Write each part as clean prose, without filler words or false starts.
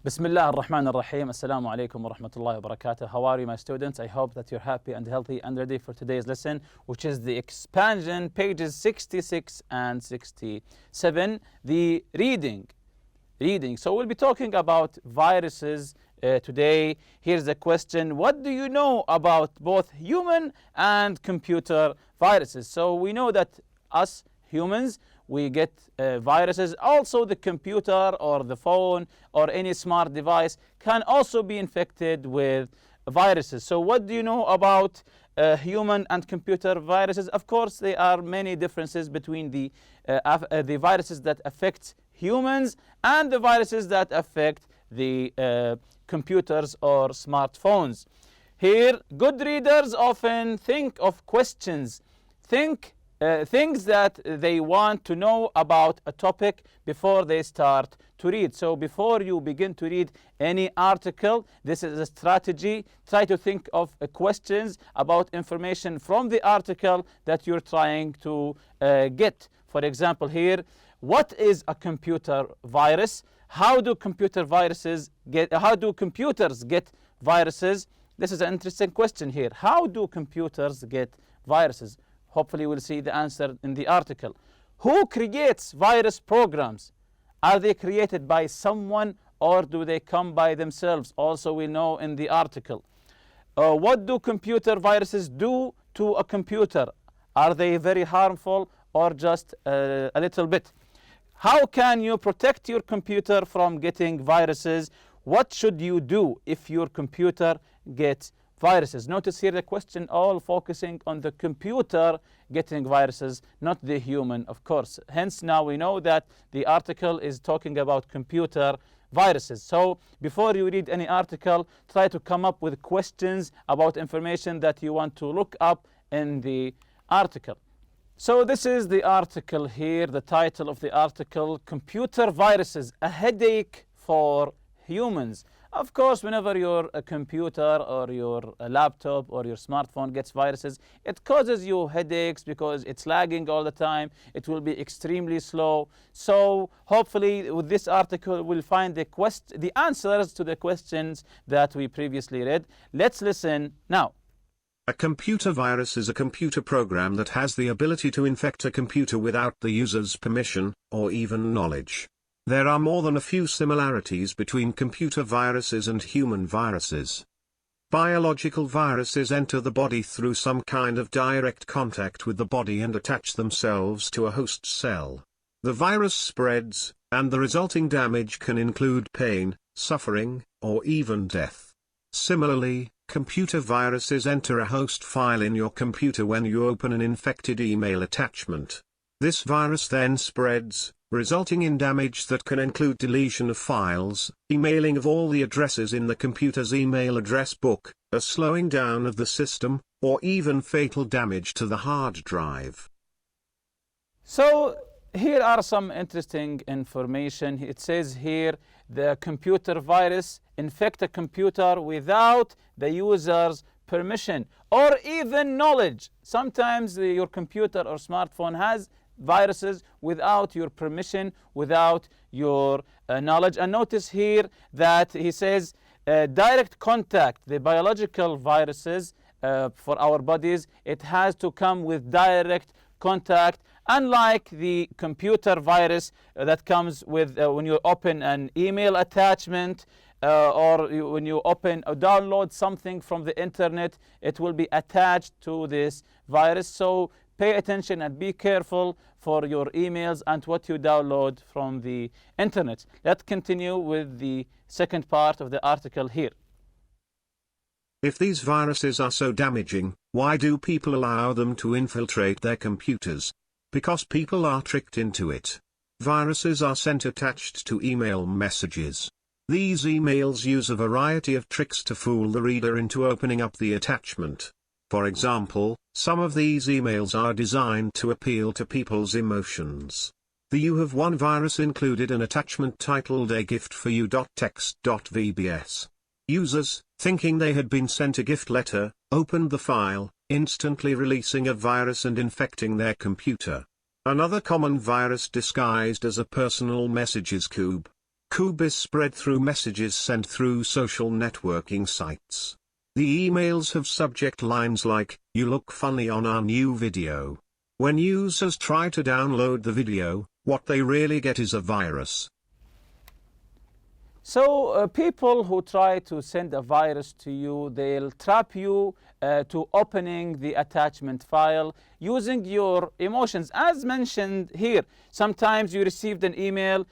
Bismillah ar-Rahman ar-Rahim. Assalamu alaikum wa rahmatullahi wa barakatuh. How are you, my students? I hope that you're happy and healthy and ready for today's lesson, which is the expansion, pages 66 and 67, the reading. So we'll be talking about viruses today. Here's the question: what do you know about both human and computer viruses? So we know that us humans, we get viruses. Also the computer or the phone or any smart device can also be infected with viruses. So what do you know about human and computer viruses? Of course, there are many differences between the viruses that affect humans and the viruses that affect the computers or smartphones. Here, good readers often think of questions, things that they want to know about a topic before they start to read. So before you begin to read any article, this is a strategy. Try to think of questions about information from the article that you're trying to get. For example, here, what is a computer virus? How do computers get viruses? This is an interesting question here. How do computers get viruses? Hopefully we'll see the answer in the article. Who creates virus programs? Are they created by someone or do they come by themselves? Also we know in the article. What do computer viruses do to a computer? Are they very harmful or just a little bit? How can you protect your computer from getting viruses? What should you do if your computer gets viruses? Notice here the question all focusing on the computer getting viruses, not the human, of course. Hence now we know that the article is talking about computer viruses. So before you read any article, try to come up with questions about information that you want to look up in the article. So this is the article here, the title of the article: Computer Viruses, a Headache for Humans. Of course, whenever your computer or your laptop or your smartphone gets viruses, it causes you headaches because it's lagging all the time. It will be extremely slow. So hopefully with this article, we'll find the answers to the questions that we previously read. Let's listen now. A computer virus is a computer program that has the ability to infect a computer without the user's permission or even knowledge. There are more than a few similarities between computer viruses and human viruses. Biological viruses enter the body through some kind of direct contact with the body and attach themselves to a host cell. The virus spreads, and the resulting damage can include pain, suffering, or even death. Similarly, computer viruses enter a host file in your computer when you open an infected email attachment. This virus then spreads, resulting in damage that can include deletion of files, emailing of all the addresses in the computer's email address book, a slowing down of the system, or even fatal damage to the hard drive. So here are some interesting information. It says here the computer virus infect a computer without the user's permission or even knowledge. Sometimes your computer or smartphone has viruses without your permission, without your knowledge. And notice here that he says direct contact, the biological viruses for our bodies, it has to come with direct contact, unlike the computer virus that comes with when you open an email attachment or when you open or download something from the internet, it will be attached to this virus. So pay attention and be careful for your emails and what you download from the internet. Let's continue with the second part of the article here. If these viruses are so damaging, why do people allow them to infiltrate their computers? Because people are tricked into it. Viruses are sent attached to email messages. These emails use a variety of tricks to fool the reader into opening up the attachment. For example, some of these emails are designed to appeal to people's emotions. The You Have Won virus included an attachment titled A Gift For You.txt.vbs. Users, thinking they had been sent a gift letter, opened the file, instantly releasing a virus and infecting their computer. Another common virus disguised as a personal messages cube. coup is spread through messages sent through social networking sites. The emails have subject lines like, "You look funny on our new video." When users try to download the video, what they really get is a virus. So people who try to send a virus to you, they'll trap you to opening the attachment file using your emotions. As mentioned here, sometimes you received an email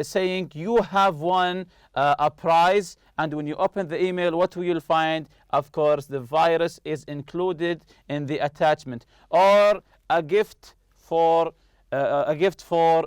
saying you have won a prize, and when you open the email, what will you find? Of course, the virus is included in the attachment, or a gift for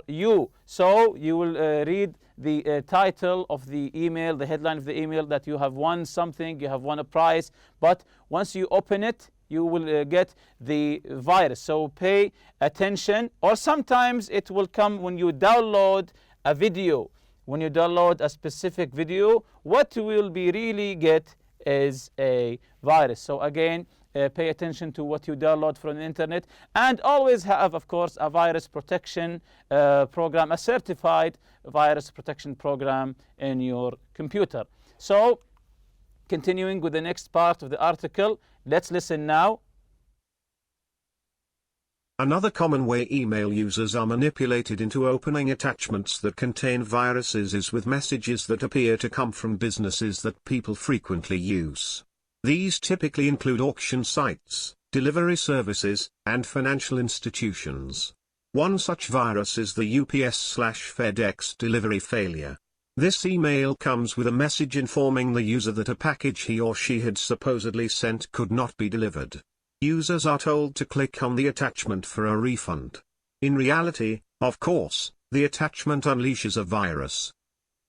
you. So you will read the title of the email, the headline of the email, that you have won something, you have won a prize. But once you open it, you will get the virus. So pay attention. Or sometimes it will come when you download a video. When you download a specific video, what you will be really get is a virus. So again, pay attention to what you download from the internet, and always have, of course, a virus protection program, a certified virus protection program in your computer. So, continuing with the next part of the article, let's listen now. Another common way email users are manipulated into opening attachments that contain viruses is with messages that appear to come from businesses that people frequently use. These typically include auction sites, delivery services, and financial institutions. One such virus is the UPS/FedEx delivery failure. This email comes with a message informing the user that a package he or she had supposedly sent could not be delivered. Users are told to click on the attachment for a refund. In reality, of course, the attachment unleashes a virus.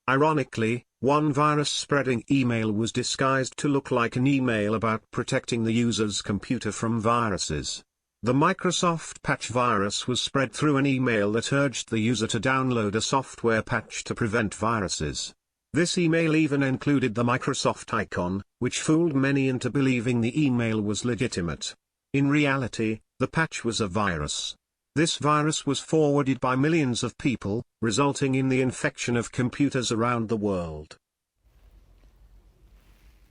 Ironically, one virus-spreading email was disguised to look like an email about protecting the user's computer from viruses. The Microsoft patch virus was spread through an email that urged the user to download a software patch to prevent viruses. This email even included the Microsoft icon, which fooled many into believing the email was legitimate. In reality, the patch was a virus. This virus was forwarded by millions of people, resulting in the infection of computers around the world.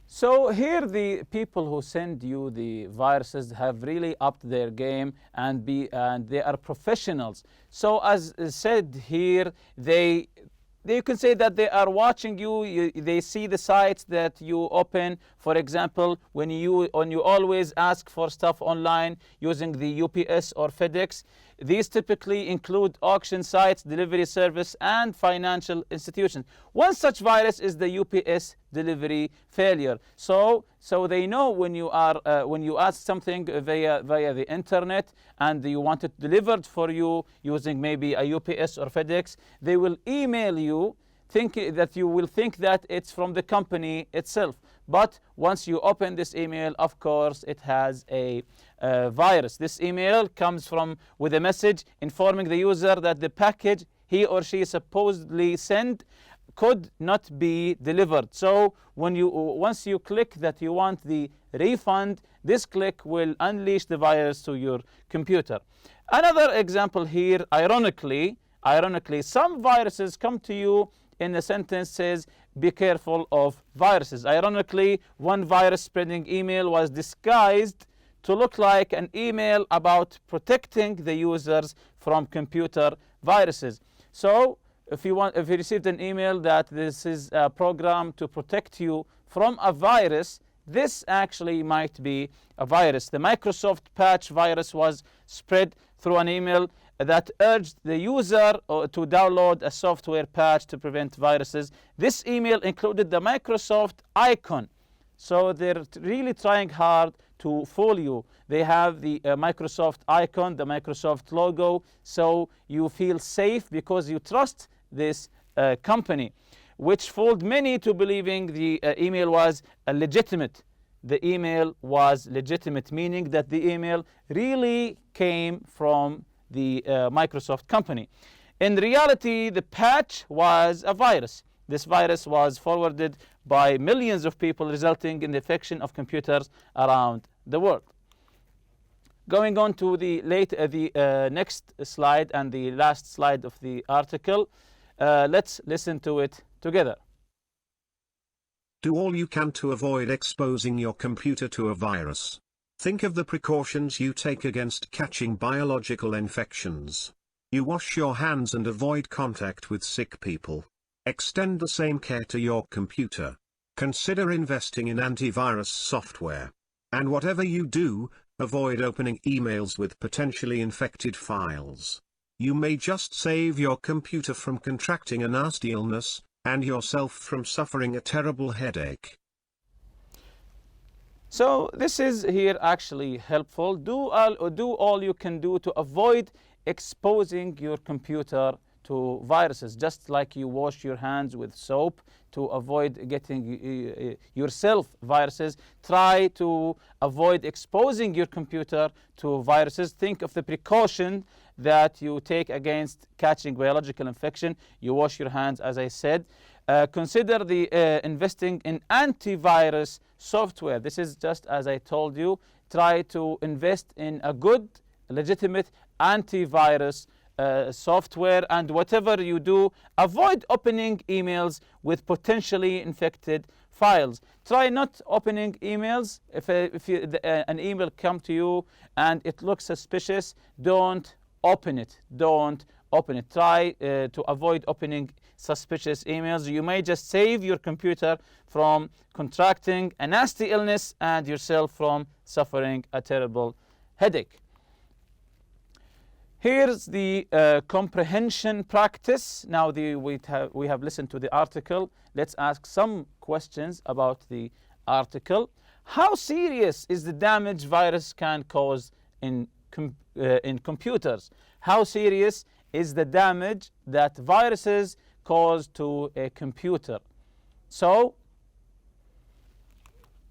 So here the people who send you the viruses have really upped their game, and they are professionals. So as said here, you can say that they are watching you. They see the sites that you open. For example, when you always ask for stuff online using the UPS or FedEx, these typically include auction sites, delivery service, and financial institutions. One such virus is the UPS delivery failure. So they know when you ask something via the internet and you want it delivered for you using maybe a UPS or FedEx, they will email you, thinking that you will think that it's from the company itself. But once you open this email, of course, it has a virus. This email comes with a message informing the user that the package he or she supposedly sent could not be delivered. So once you click that you want the refund, this click will unleash the virus to your computer. Another example here, ironically, some viruses come to you in a sentence says, "Be careful of viruses." Ironically, one virus spreading email was disguised to look like an email about protecting the users from computer viruses. So if you received an email that this is a program to protect you from a virus, this actually might be a virus. The Microsoft patch virus was spread through an email that urged the user to download a software patch to prevent viruses. This email included the Microsoft icon. So they're really trying hard to fool you. They have the Microsoft icon, the Microsoft logo, so you feel safe because you trust this company, which fooled many to believing the email was legitimate. The email was legitimate, meaning that the email really came from the Microsoft company. In reality, the patch was a virus. This virus was forwarded by millions of people, resulting in the infection of computers around the world. Going on to the next slide and the last slide of the article, let's listen to it together. Do all you can to avoid exposing your computer to a virus. Think of the precautions you take against catching biological infections. You wash your hands and avoid contact with sick people. Extend the same care to your computer. Consider investing in antivirus software. And whatever you do, avoid opening emails with potentially infected files. You may just save your computer from contracting a nasty illness, and yourself from suffering a terrible headache. So this is here actually helpful. Do all you can do to avoid exposing your computer to viruses, just like you wash your hands with soap to avoid getting yourself viruses. Try to avoid exposing your computer to viruses. Think of the precaution that you take against catching biological infection. You wash your hands, as I said. Consider the investing in antivirus software. This is just as I told you. Try to invest in a good, legitimate antivirus software, and whatever you do, avoid opening emails with potentially infected files. Try not opening emails. If an email comes to you and it looks suspicious, don't open it. Don't open it. Try to avoid opening suspicious emails. You may just save your computer from contracting a nasty illness and yourself from suffering a terrible headache. Here's the comprehension practice. Now we have listened to the article. Let's ask some questions about the article. How serious is the damage virus can cause in computers? How serious is the damage that viruses cause to a computer? So,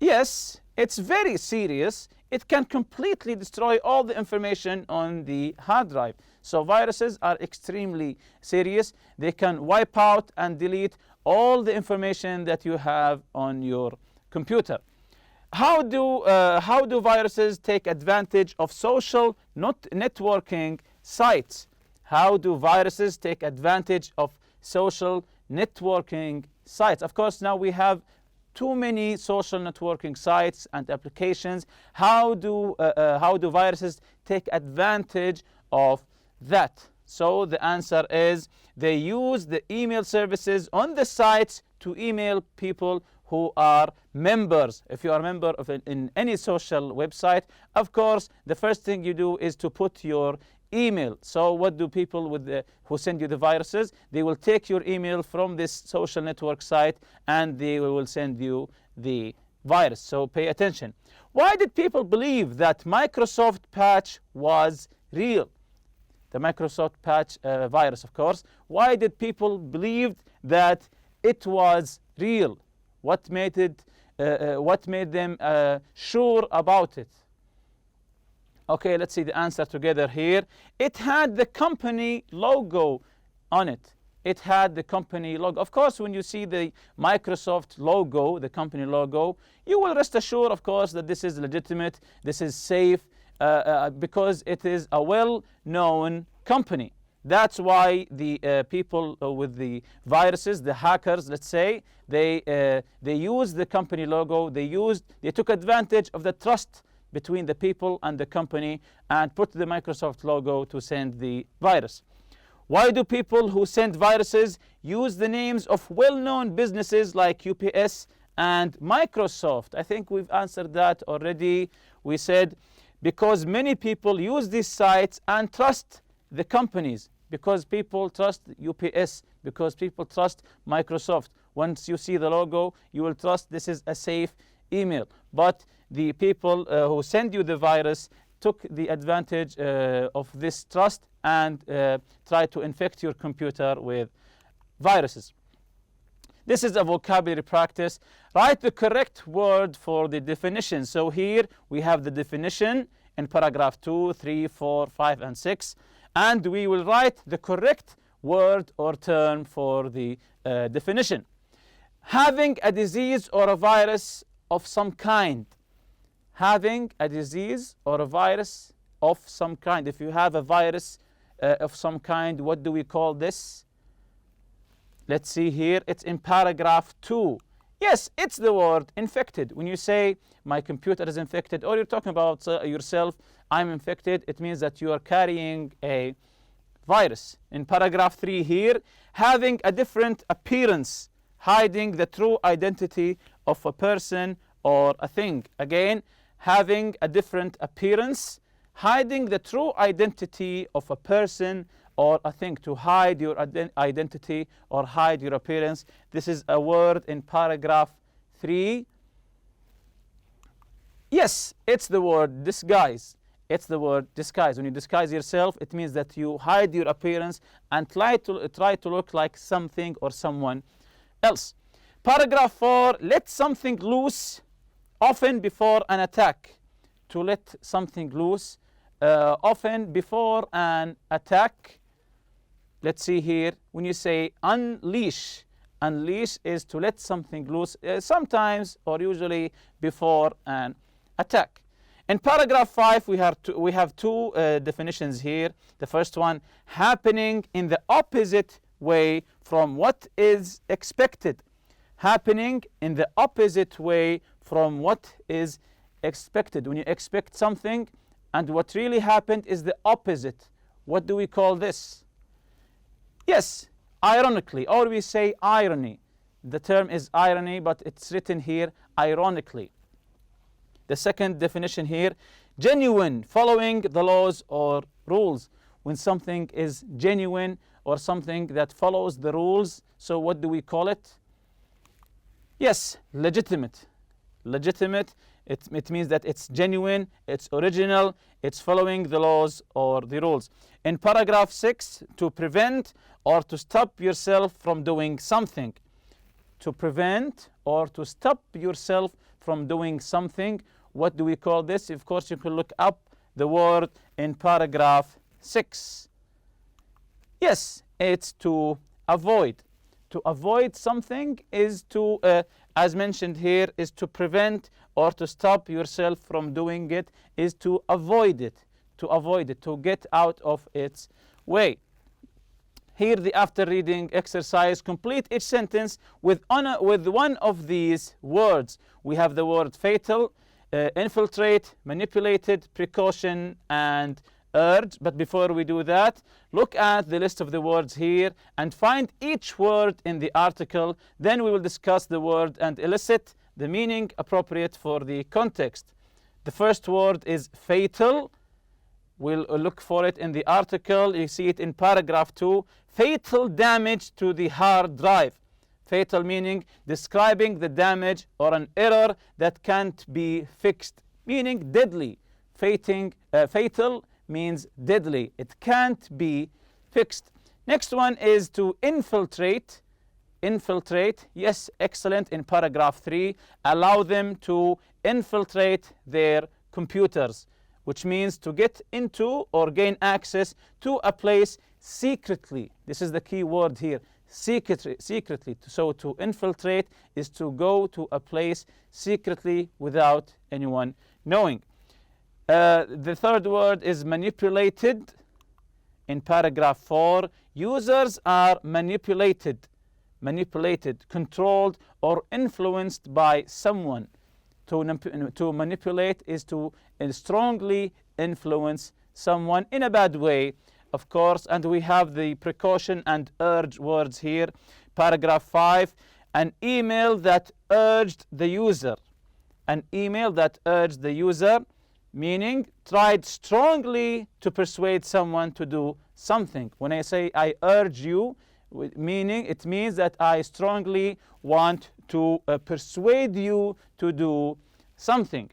yes, it's very serious. It can completely destroy all the information on the hard drive. So viruses are extremely serious. They can wipe out and delete all the information that you have on your computer. How do viruses take advantage of social networking sites? How do viruses take advantage of social networking sites? Of course, now we have too many social networking sites and applications. How do viruses take advantage of that? So the answer is they use the email services on the sites to email people who are members. If you are a member of in any social website, of course, the first thing you do is to put your email. So what do people who send you the viruses? They will take your email from this social network site and they will send you the virus. So pay attention. Why did people believe that Microsoft patch was real? The Microsoft patch virus, of course. Why did people believe that it was real? What made them sure about it? Okay, let's see the answer together here. It had the company logo on it. It had the company logo. Of course, when you see the Microsoft logo, the company logo, you will rest assured, of course, that this is legitimate, this is safe, because it is a well-known company. That's why the people with the viruses, the hackers, let's say, they used the company logo. They took advantage of the trust between the people and the company and put the Microsoft logo to send the virus. Why do people who send viruses use the names of well-known businesses like UPS and Microsoft? I think we've answered that already. We said because many people use these sites and trust the companies, because people trust UPS, because people trust Microsoft. Once you see the logo, you will trust this is a safe email. But the people who send you the virus took the advantage of this trust and tried to infect your computer with viruses. This is a vocabulary practice. Write the correct word for the definition. So here we have the definition in paragraph 2, 3, 4, 5, and 6. And we will write the correct word or term for the definition. Having a disease or a virus of some kind. Having a disease or a virus of some kind. If you have a virus of some kind, what do we call this? Let's see here, it's in paragraph 2. Yes, it's the word infected. When you say my computer is infected, or you're talking about yourself, I'm infected, it means that you are carrying a virus. In paragraph 3 here, having a different appearance, hiding the true identity of a person or a thing. Again, having a different appearance, hiding the true identity of a person or a thing. To hide your identity or hide your appearance. This is a word in paragraph 3. Yes, it's the word disguise. It's the word disguise. When you disguise yourself, it means that you hide your appearance and try to look like something or someone else. Paragraph 4, let something loose, often before an attack. To let something loose, often before an attack. Let's see here, when you say unleash, unleash is to let something loose, sometimes or usually before an attack. In paragraph 5, we have two definitions here. The first one, happening in the opposite way from what is expected. Happening in the opposite way from what is expected. When you expect something and what really happened is the opposite, what do we call this? Yes, ironically, or we say irony. The term is irony, but it's written here ironically. The second definition here, genuine, following the laws or rules. When something is genuine or something that follows the rules, so what do we call it? Yes, legitimate. Legitimate, it means that it's genuine, it's original, it's following the laws or the rules. In paragraph 6, to prevent or to stop yourself from doing something. To prevent or to stop yourself from doing something. What do we call this? Of course, you can look up the word in paragraph 6. Yes, it's to avoid. To avoid something is to, as mentioned here, is to prevent or to stop yourself from doing it, is to avoid it. To avoid it, to get out of its way. Here, the after reading exercise, complete each sentence with one of these words. We have the word fatal, infiltrate, manipulated, precaution, and urge. But before we do that, look at the list of the words here and find each word in the article. Then we will discuss the word and elicit the meaning appropriate for the context. The first word is fatal. We'll look for it in the article. You see it in paragraph 2. Fatal damage to the hard drive. Fatal meaning describing the damage or an error that can't be fixed, meaning deadly. Fatal means deadly. It can't be fixed. Next one is to infiltrate. Infiltrate, yes, excellent. In paragraph 3, allow them to infiltrate their computers, which means to get into or gain access to a place secretly. This is the key word here, secretly. So to infiltrate is to go to a place secretly without anyone knowing. The third word is manipulated. In paragraph 4, users are manipulated, controlled, or influenced by someone. To manipulate is to strongly influence someone in a bad way, of course. And we have the precaution and urge words here. Paragraph 5, an email that urged the user. An email that urged the user, meaning tried strongly to persuade someone to do something. When I say I urge you, meaning it means that I strongly want to persuade you to do something.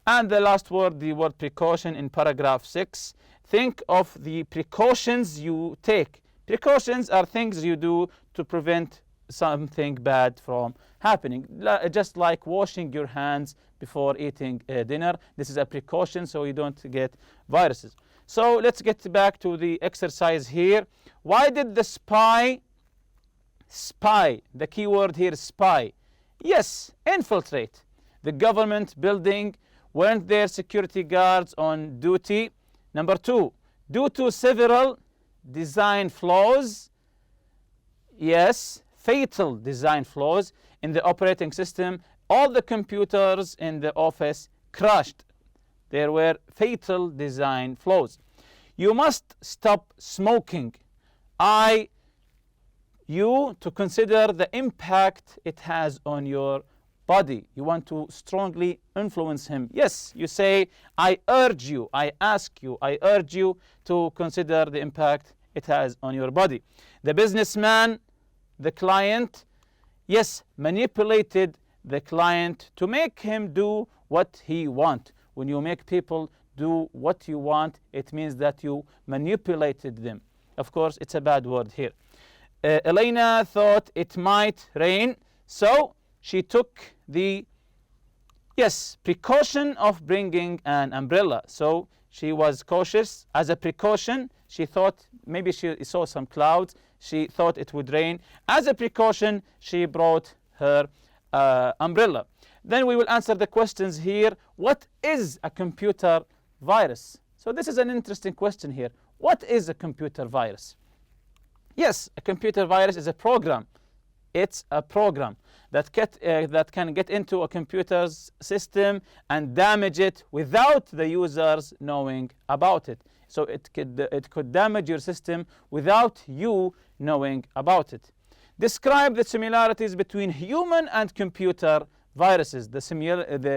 And the last word, the word precaution in paragraph 6. Think of the precautions you take. Precautions are things you do to prevent something bad from happening. Just like washing your hands before eating dinner. This is a precaution so you don't get viruses. So let's get back to the exercise here. Why did the spy, the key word here is spy. Yes, infiltrate the government building. Weren't there security guards on duty? Number 2, due to several design flaws. Yes, fatal design flaws in the operating system. All the computers in the office crashed. There were fatal design flaws. You must stop smoking. You to consider the impact it has on your body. You want to strongly influence him. Yes, you say, I urge you, I ask you, I urge you to consider the impact it has on your body. The businessman, the client, yes, manipulated the client to make him do what he wants. When you make people do what you want, it means that you manipulated them. Of course, it's a bad word here. Elena thought it might rain, so she took the precaution of bringing an umbrella. So she was cautious. As a precaution, she thought maybe she saw some clouds. She thought it would rain. As a precaution, she brought her umbrella. Then we will answer the questions here. What is a computer virus? So this is an interesting question here. What is a computer virus? Yes, a computer virus is a program. It's a program that can get into a computer's system and damage it without the users knowing about it. So it could damage your system without you knowing about it. Describe the similarities between human and computer viruses. The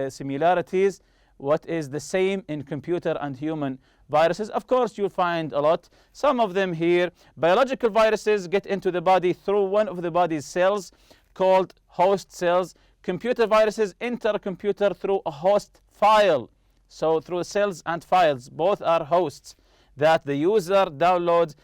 similarities, what is the same in computer and human viruses? Of course, you'll find a lot. Some of them here. Biological viruses get into the body through one of the body's cells called host cells. Computer viruses enter a computer through a host file. So through cells and files, both are hosts that the user downloads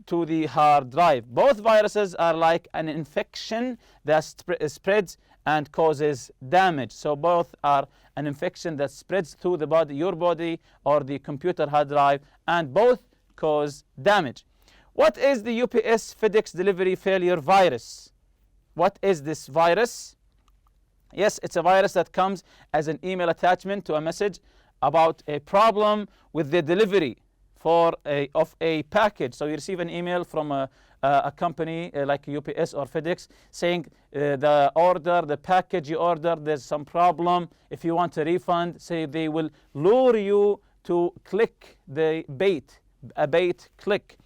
to the hard drive. Both viruses are like an infection that spreads and causes damage. So both are an infection that spreads through the body, your body, or the computer hard drive, and both cause damage. What is the UPS FedEx delivery failure virus? What is this virus? Yes, it's a virus that comes as an email attachment to a message about a problem with the delivery of a package. So you receive an email from a company like UPS or FedEx saying the package you ordered, there's some problem. If you want a refund, say they will lure you to click a bait click.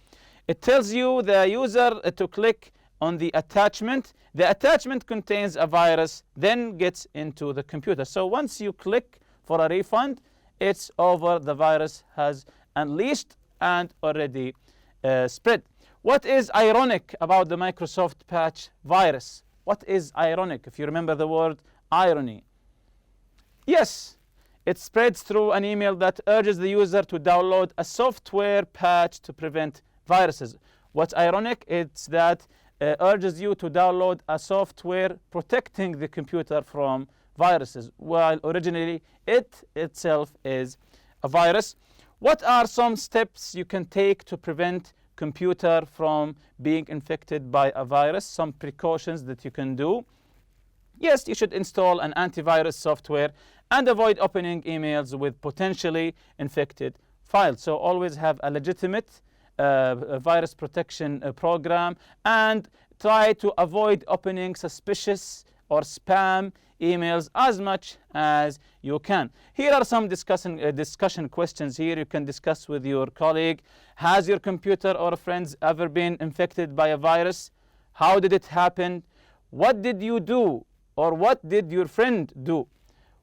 It tells you, the user, to click on the attachment. The attachment contains a virus, then gets into the computer. So once you click for a refund, it's over. The virus has unleashed and already spread. What is ironic about the Microsoft Patch virus? What is ironic? If you remember the word irony. Yes, it spreads through an email that urges the user to download a software patch to prevent viruses. What's ironic? It's that urges you to download a software protecting the computer from viruses, while originally it itself is a virus. What are some steps you can take to prevent computer from being infected by a virus? Some precautions that you can do. Yes, you should install an antivirus software and avoid opening emails with potentially infected files. So always have a legitimate virus protection program, and try to avoid opening suspicious or spam emails as much as you can. Here are some discussion questions here you can discuss with your colleague. Has your computer or friends ever been infected by a virus? How did it happen? What did you do? Or what did your friend do?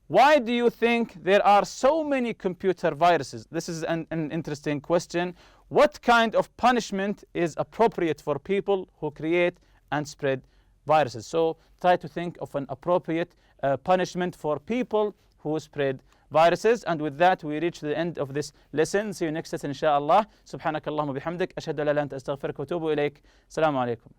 Why do you think there are so many computer viruses? This is an interesting question. What kind of punishment is appropriate for people who create and spread viruses? So try to think of an appropriate punishment for people who spread viruses. And with that, we reach the end of this lesson. See you next lesson, inshallah. Subhanakallahumma bihamdik. Ashhadu an la ilaha illa anta astaghfiruka wa atubu ilayk. Assalamu alaikum.